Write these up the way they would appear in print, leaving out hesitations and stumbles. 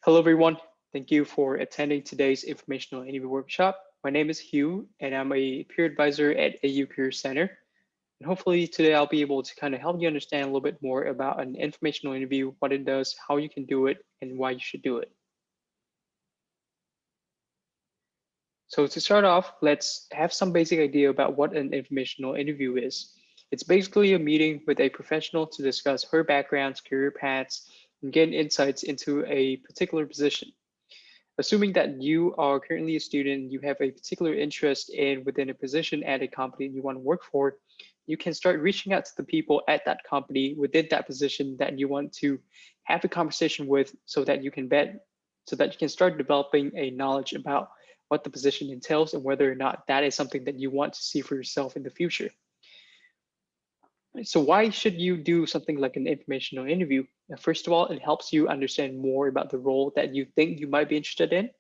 Hello, everyone. Thank you for attending today's informational interview workshop. My name is Hugh, and I'm a peer advisor at AU Career Center. And hopefully today I'll be able to kind of help you understand a little bit more about an informational interview, what it does, how you can do it, and why you should do it. So to start off, let's have some basic idea about what an informational interview is. It's basically a meeting with a professional to discuss her backgrounds, career paths, and gain insights into a particular position. Assuming that you are currently a student, you have a particular interest in within a position at a company you want to work for, you can start reaching out to the people at that company within that position that you want to have a conversation with so that you can start developing a knowledge about what the position entails and whether or not that is something that you want to see for yourself in the future. So why should you do something like an informational interview? First of all, it helps you understand more about the role that you think you might be interested in.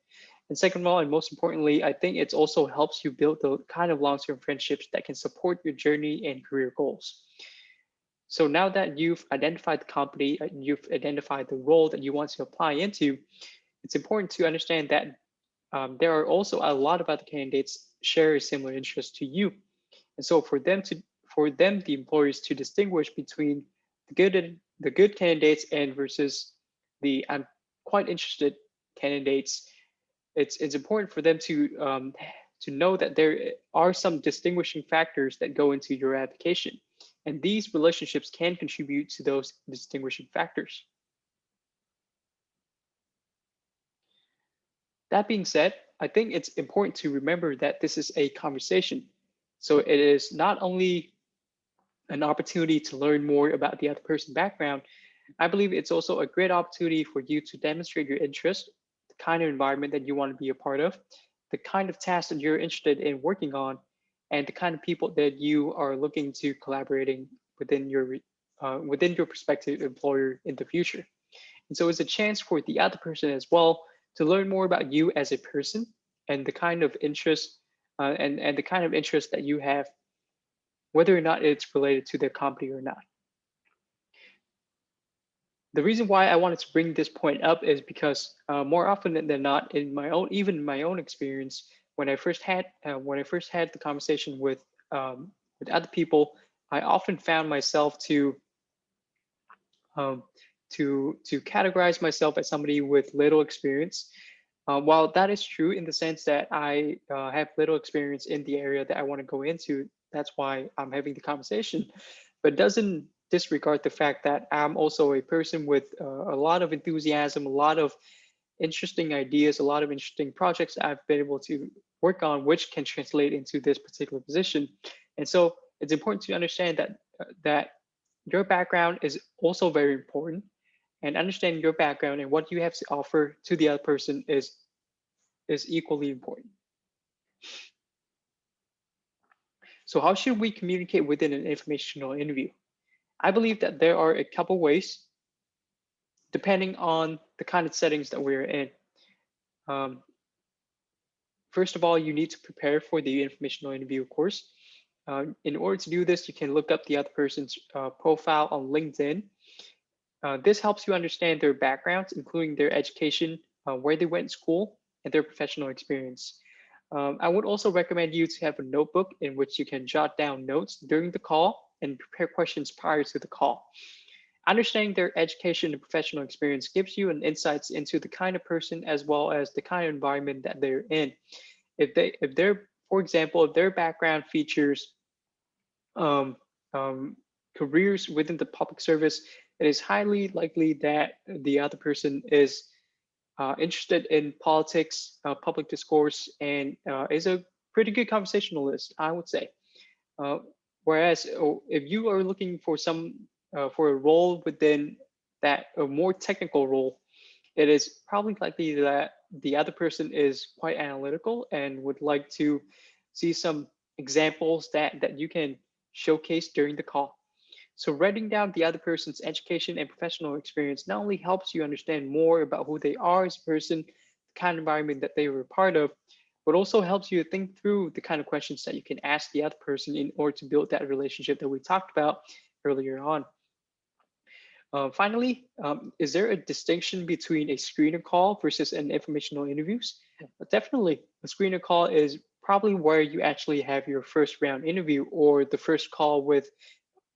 And second of all, and most importantly, I think it also helps you build the kind of long-term friendships that can support your journey and career goals. So now that you've identified the company, you've identified the role that you want to apply into, it's important to understand that there are also a lot of other candidates share a similar interest to you. And so for them, the employers to distinguish between the good candidates and versus the I'm quite interested candidates, it's important for them to know that there are some distinguishing factors that go into your application, and these relationships can contribute to those distinguishing factors. That being said, I think it's important to remember that this is a conversation. So it is not only an opportunity to learn more about the other person's background, I believe it's also a great opportunity for you to demonstrate your interest, the kind of environment that you want to be a part of, the kind of tasks that you're interested in working on, and the kind of people that you are looking to collaborating within your prospective employer in the future. And so it's a chance for the other person as well to learn more about you as a person and the kind of interest and the kind of interest that you have, whether or not it's related to their company or not. The reason why I wanted to bring this point up is because more often than not, even in my own experience, when I first had the conversation with other people, I often found myself um, to categorize myself as somebody with little experience. While that is true in the sense that I have little experience in the area that I want to go into, that's why I'm having the conversation, but doesn't disregard the fact that I'm also a person with a lot of enthusiasm, a lot of interesting ideas, a lot of interesting projects I've been able to work on, which can translate into this particular position. And so it's important to understand that your background is also very important, and understanding your background and what you have to offer to the other person is equally important. So how should we communicate within an informational interview? I believe that there are a couple ways depending on the kind of settings that we're in. Um, First of all, you need to prepare for the informational interview, of course. In order to do this, you can look up the other person's profile on LinkedIn. This helps you understand their backgrounds, including their education, where they went to school, and their professional experience. I would also recommend you to have a notebook in which you can jot down notes during the call and prepare questions prior to the call. Understanding their education and professional experience gives you an insights into the kind of person as well as the kind of environment that they're in. For example, if their background features um, um, careers within the public service, it is highly likely that the other person is interested in politics, public discourse, and is a pretty good conversationalist, I would say. Uh, Whereas if you are looking for a role within that, a more technical role, it is probably likely that the other person is quite analytical and would like to see some examples that you can showcase during the call. So writing down the other person's education and professional experience not only helps you understand more about who they are as a person, the kind of environment that they were a part of, but also helps you think through the kind of questions that you can ask the other person in order to build that relationship that we talked about earlier on. Finally, is there a distinction between a screener call versus an informational interviews? Definitely, a screener call is probably where you actually have your first round interview or the first call with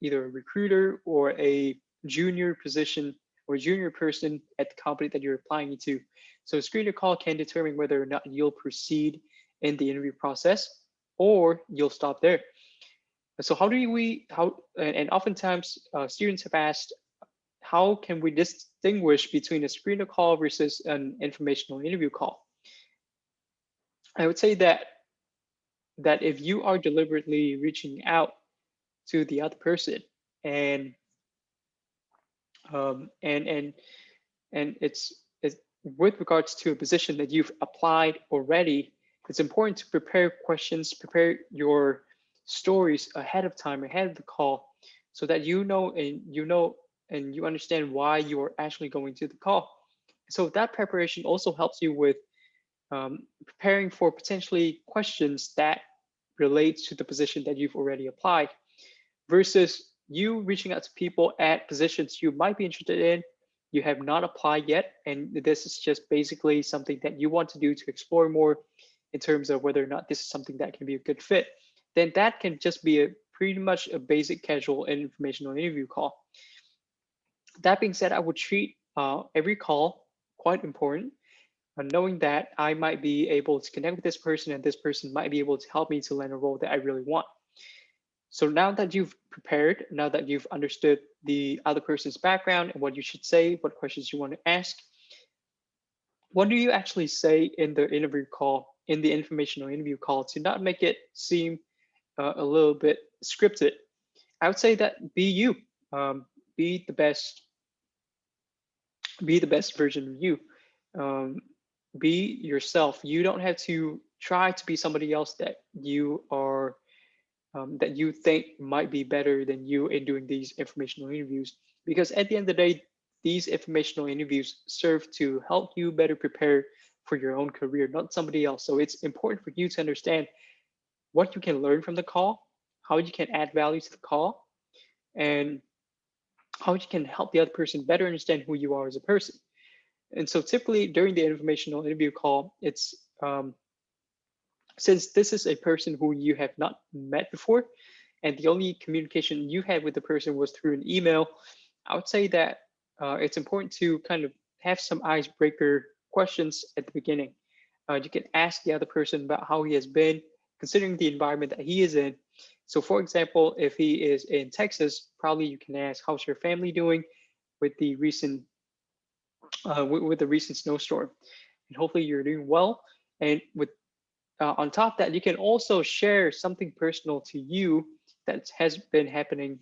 either a recruiter or a junior position or junior person at the company that you're applying to. So a screener call can determine whether or not you'll proceed in the interview process or you'll stop there. So how do we how and oftentimes students have asked, how can we distinguish between a screener call versus an informational interview call? I would say that if you are deliberately reaching out to the other person and um, and and it's with regards to a position that you've applied already, it's important to prepare questions, prepare your stories ahead of time, ahead of the call, so that and you understand why you are actually going to the call. So that preparation also helps you with preparing for potentially questions that relate to the position that you've already applied versus you reaching out to people at positions you might be interested in, you have not applied yet, and this is just basically something that you want to do to explore more in terms of whether or not this is something that can be a good fit, then that can just be a pretty much a basic casual and informational interview call. That being said, I would treat every call quite important, knowing that I might be able to connect with this person and this person might be able to help me to land a role that I really want. So now that you've prepared, now that you've understood the other person's background and what you should say, what questions you want to ask, what do you actually say in the interview call, in the informational interview call, to not make it seem a little bit scripted? I would say that be you, um, be the best, be the best version of you. Um, be yourself. You don't have to try to be somebody else that you think might be better than you in doing these informational interviews. Because at the end of the day, these informational interviews serve to help you better prepare for your own career, not somebody else. So it's important for you to understand what you can learn from the call, how you can add value to the call, and how you can help the other person better understand who you are as a person. And so typically during the informational interview call, it's since this is a person who you have not met before, and the only communication you had with the person was through an email, I would say that it's important to kind of have some icebreaker questions at the beginning. You can ask the other person about how he has been, considering the environment that he is in. So, for example, if he is in Texas, probably you can ask, "How's your family doing with the recent with the recent snowstorm?" And hopefully you're doing well. And with on top of that, you can also share something personal to you that has been happening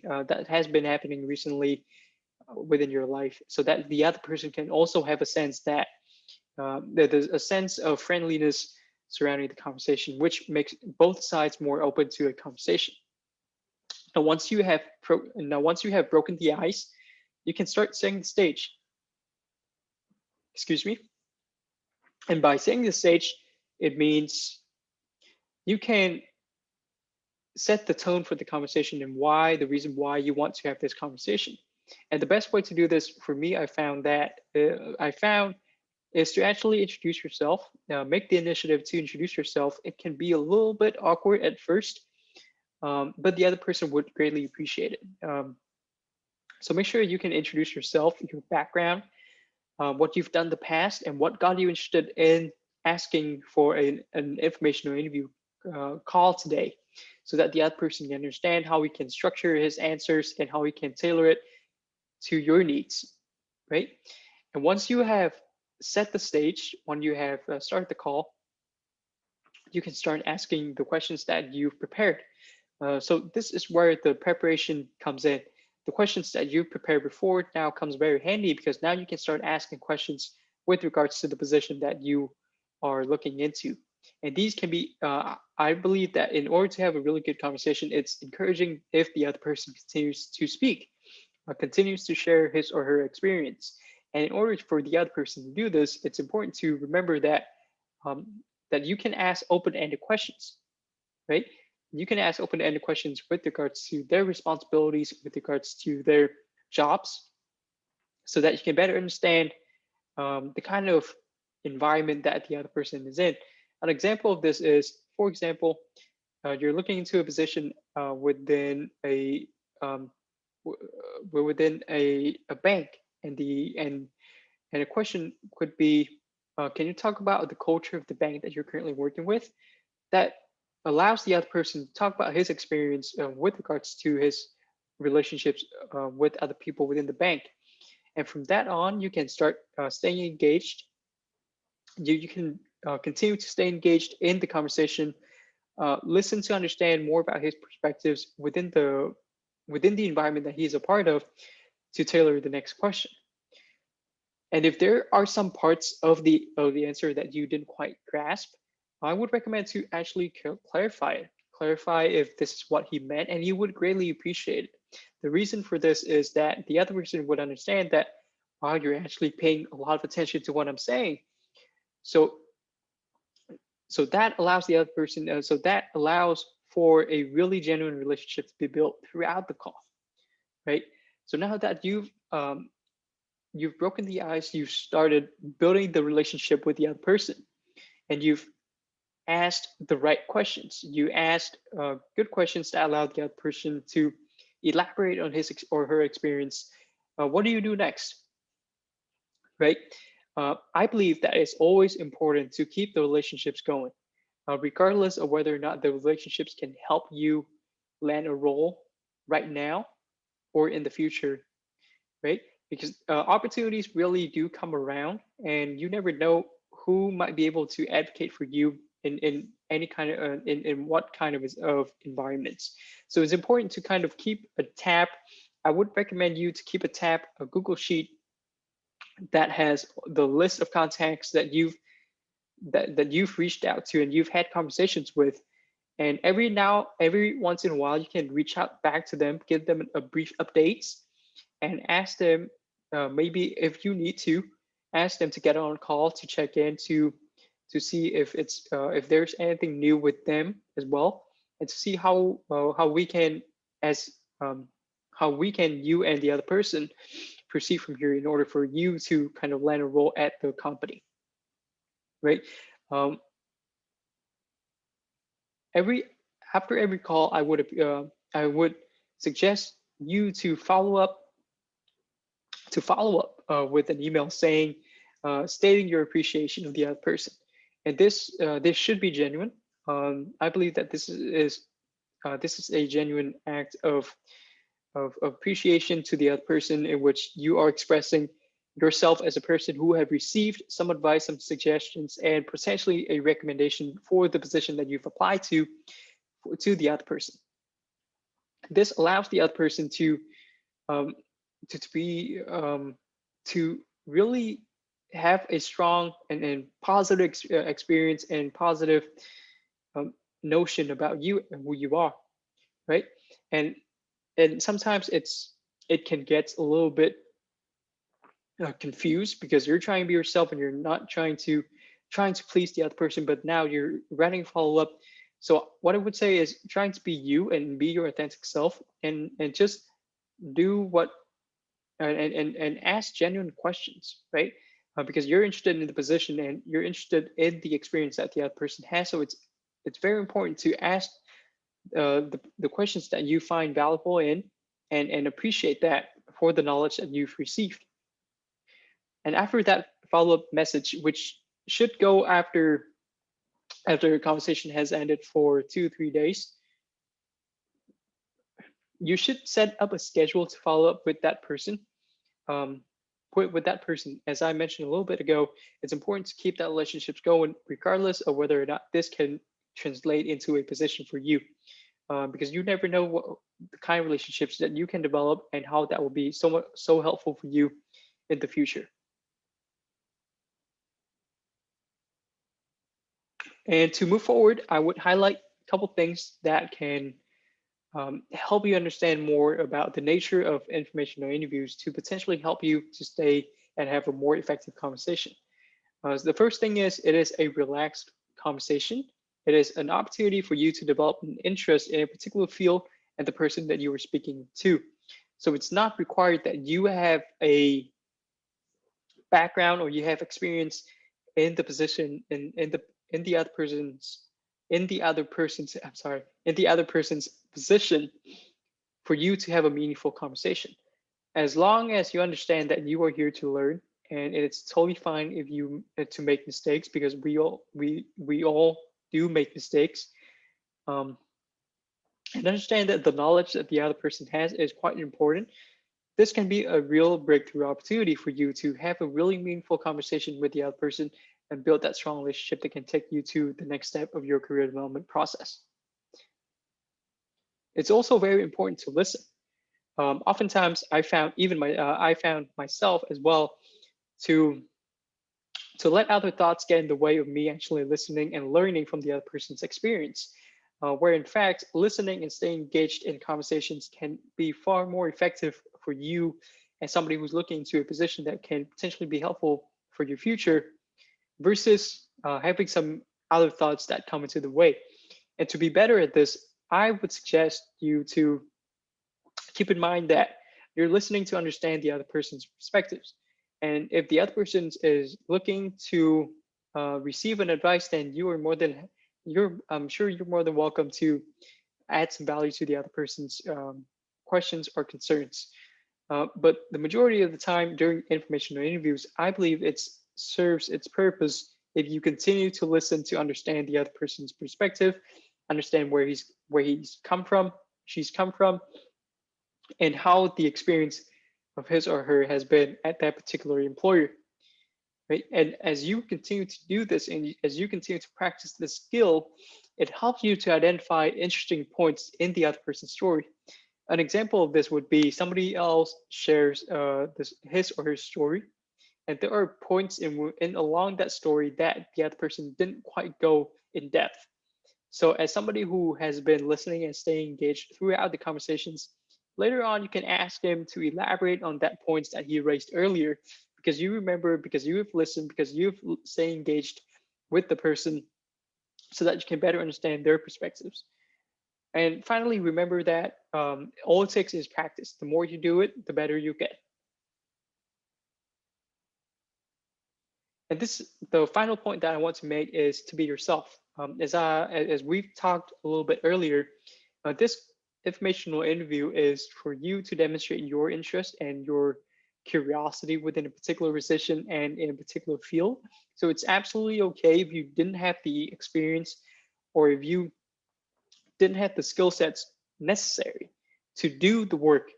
recently within your life, so that the other person can also have a sense that there's a sense of friendliness surrounding the conversation, which makes both sides more open to a conversation. Now, once you have broken the ice, you can start setting the stage. Excuse me. And by setting the stage, it means you can set the tone for the conversation and the reason why you want to have this conversation. And the best way to do this for me, I found is to actually introduce yourself. Make the initiative to introduce yourself. It can be a little bit awkward at first, but the other person would greatly appreciate it. So make sure you can introduce yourself, your background, what you've done in the past, and what got you interested in asking for an informational interview call today, so that the other person can understand how we can structure his answers and how we can tailor it to your needs, right? And once you have set the stage, when you have started the call, you can start asking the questions that you've prepared. So this is where the preparation comes in. The questions that you prepared before now comes very handy, because now you can start asking questions with regards to the position that you are looking into. And these can be, I believe that in order to have a really good conversation, it's encouraging if the other person continues to speak, continues to share his or her experience. And in order for the other person to do this, it's important to remember um, that you can ask open-ended questions, right? You can ask open-ended questions with regards to their responsibilities, with regards to their jobs, so that you can better understand the kind of environment that the other person is in. An example of this is, for example, you're looking into a position within a within a bank, and a question could be, can you talk about the culture of the bank that you're currently working with? That allows the other person to talk about his experience with regards to his relationships with other people within the bank. And from that on, you can start staying engaged. You can continue to stay engaged in the conversation, listen to understand more about his perspectives within the environment that he's a part of, to tailor the next question. And if there are some parts of the answer that you didn't quite grasp, I would recommend to actually clarify it. Clarify if this is what he meant, and he would greatly appreciate it. The reason for this is that the other person would understand that, wow, you're actually paying a lot of attention to what I'm saying. So that allows the other person, so that allows for a really genuine relationship to be built throughout the call, right? So now that you've broken the ice, you've started building the relationship with the other person, and you've asked the right questions. You asked good questions that allow the other person to elaborate on his or her experience. What do you do next, right? I believe that it's always important to keep the relationships going, regardless of whether or not the relationships can help you land a role right now or in the future, right? Because opportunities really do come around, and you never know who might be able to advocate for you in any kind of in what kind of environments. So it's important to kind of keep a tab. I would recommend you to keep a tab, a Google Sheet that has the list of contacts that you've reached out to and you've had conversations with. And every once in a while, you can reach out back to them, give them a brief updates, and ask them, maybe if you need to, ask them to get on a call to check in to see if there's anything new with them as well, and to see how we can as how we can, you and the other person, proceed from here in order for you to kind of land a role at the company, right? Um, every After every call, I would suggest you to follow up with an email saying, stating your appreciation of the other person, and this should be genuine. I believe that this is a genuine act of appreciation to the other person, in which you are expressing yourself as a person who have received some advice, some suggestions, and potentially a recommendation for the position that you've applied to the other person. This allows the other person um, to be to really have a strong and positive experience and positive um, notion about you and who you are, right? And sometimes it can get a little bit confused, because you're trying to be yourself and you're not trying to please the other person, but now you're writing follow up. So what I would say is trying to be you and be your authentic self, and just do what and ask genuine questions, right? Because you're interested in the position and you're interested in the experience that the other person has. So it's very important to ask the questions that you find valuable in, and appreciate that for the knowledge that you've received. And after that follow-up message, which should go after the conversation has ended for 2 or 3 days, you should set up a schedule to follow up with that person. Um, with that person, as I mentioned a little bit ago, it's important to keep that relationships going, regardless of whether or not this can translate into a position for you. Because you never know what the kind of relationships that you can develop and how that will be so helpful for you in the future. And to move forward, I would highlight a couple things that can help you understand more about the nature of informational interviews to potentially help you to stay and have a more effective conversation. So the first thing is, it is a relaxed conversation. It is an opportunity for you to develop an interest in a particular field and the person that you are speaking to. So it's not required that you have a background or you have experience in the position in the other person's in the other person's position for you to have a meaningful conversation. As long as you understand that you are here to learn, and it's totally fine if you to make mistakes, because we all do make mistakes. um, and understand that the knowledge that the other person has is quite important. This can be a real breakthrough opportunity for you to have a really meaningful conversation with the other person and build that strong relationship that can take you to the next step of your career development process. It's also very important to listen. Oftentimes, I found myself as well to let other thoughts get in the way of me actually listening and learning from the other person's experience. Where in fact, listening and staying engaged in conversations can be far more effective for you as somebody who's looking into a position that can potentially be helpful for your future, versus having some other thoughts that come into the way. And to be better at this, I would suggest you to keep in mind that you're listening to understand the other person's perspectives. And if the other person is looking to receive an advice, then I'm sure you're more than welcome to add some value to the other person's questions or concerns. But the majority of the time during informational interviews, I believe it serves its purpose if you continue to listen to understand the other person's perspective, understand where he's come from, she's come from, and how the experience of his or her has been at that particular employer, right? And as you continue to do this and as you continue to practice this skill, it helps you to identify interesting points in the other person's story. An example of this would be somebody else shares his or her story, and there are points in along that story that the other person didn't quite go in depth. So as somebody who has been listening and staying engaged throughout the conversations, later on you can ask him to elaborate on that points that he raised earlier, because you remember, because you have listened, because you've stayed engaged with the person, so that you can better understand their perspectives. And finally, remember that all it takes is practice. The more you do it, the better you get. And the final point that I want to make is to be yourself. As we've talked a little bit earlier, this informational interview is for you to demonstrate your interest and your curiosity within a particular position and in a particular field. So it's absolutely okay if you didn't have the experience, or if you didn't have the skill sets necessary to do the work,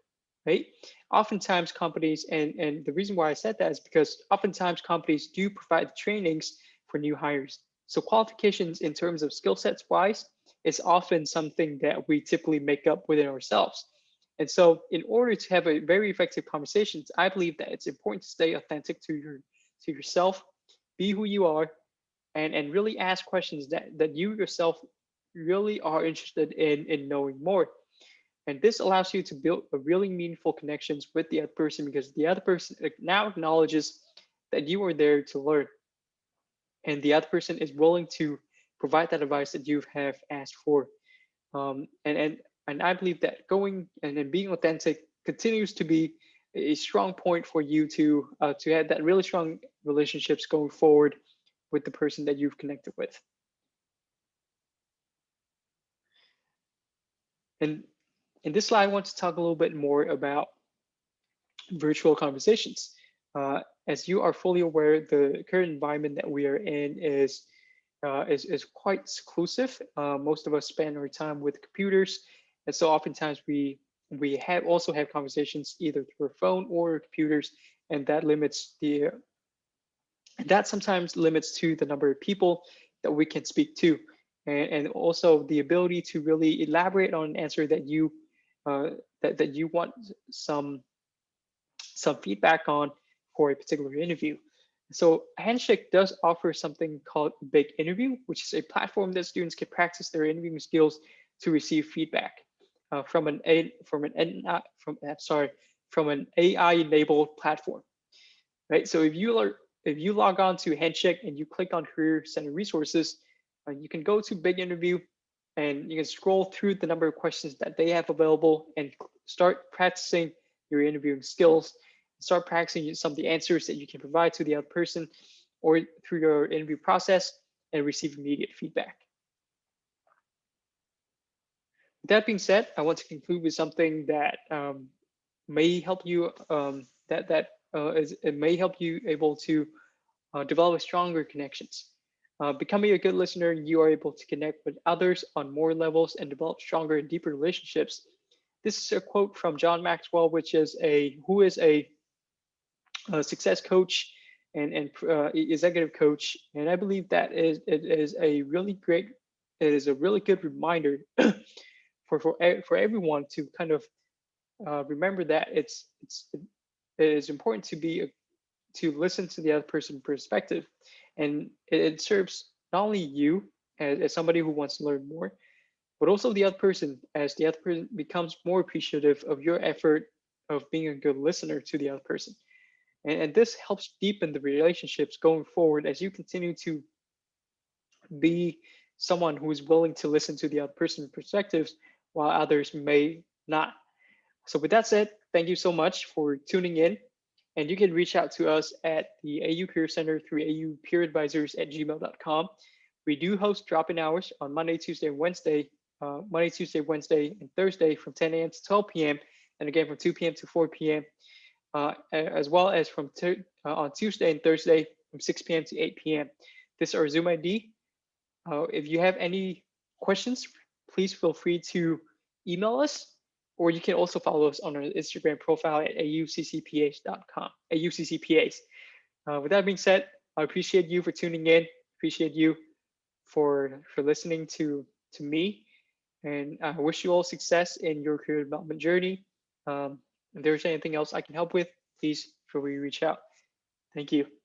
right? Oftentimes companies, and the reason why I said that is because oftentimes companies do provide trainings for new hires. So qualifications in terms of skill sets wise is often something that we typically make up within ourselves. And so in order to have a very effective conversations, I believe that it's important to stay authentic to yourself, be who you are, and really ask questions that you yourself really are interested in knowing more. And this allows you to build a really meaningful connections with the other person, because the other person now acknowledges that you are there to learn, and the other person is willing to provide that advice that you have asked for. And I believe that going and then being authentic continues to be a strong point for you to have that really strong relationships going forward with the person that you've connected with. And in this slide, I want to talk a little bit more about virtual conversations. As you are fully aware, the current environment that we are in is quite seclusive. Most of us spend our time with computers, and so oftentimes we also have conversations either through our phone or computers, and that sometimes limits to the number of people that we can speak to, and also the ability to really elaborate on an answer that you want some feedback on for a particular interview. So Handshake does offer something called Big Interview, which is a platform that students can practice their interviewing skills to receive feedback from an AI enabled platform, right? So if you log on to Handshake and you click on Career Center Resources, you can go to Big Interview and you can scroll through the number of questions that they have available and start practicing your interviewing skills. Start practicing some of the answers that you can provide to the other person or through your interview process and receive immediate feedback. With that being said, I want to conclude with something that may help you it may help you able to develop stronger connections. Becoming a good listener, you are able to connect with others on more levels and develop stronger and deeper relationships. This is a quote from John Maxwell, who is a success coach and executive coach, and I believe that it is a really great, it is a really good reminder for everyone to kind of remember that it is important to to listen to the other person's perspective, and it serves not only you as somebody who wants to learn more, but also the other person as the other person becomes more appreciative of your effort of being a good listener to the other person. And this helps deepen the relationships going forward as you continue to be someone who is willing to listen to the other person's perspectives while others may not. So with that said, thank you so much for tuning in. And you can reach out to us at the AU Career Center through aupeeradvisors@gmail.com. We do host drop-in hours on Monday, Tuesday, Wednesday, and Thursday from 10 a.m. to 12 p.m. And again from 2 p.m. to 4 p.m. As well as on Tuesday and Thursday from 6 p.m. to 8 p.m. This is our Zoom ID. If you have any questions, please feel free to email us, or you can also follow us on our Instagram profile at auccphs.com, auccphs. With that being said, I appreciate you for tuning in, appreciate you for listening to me, and I wish you all success in your career development journey. If there's anything else I can help with, please feel free to reach out. Thank you.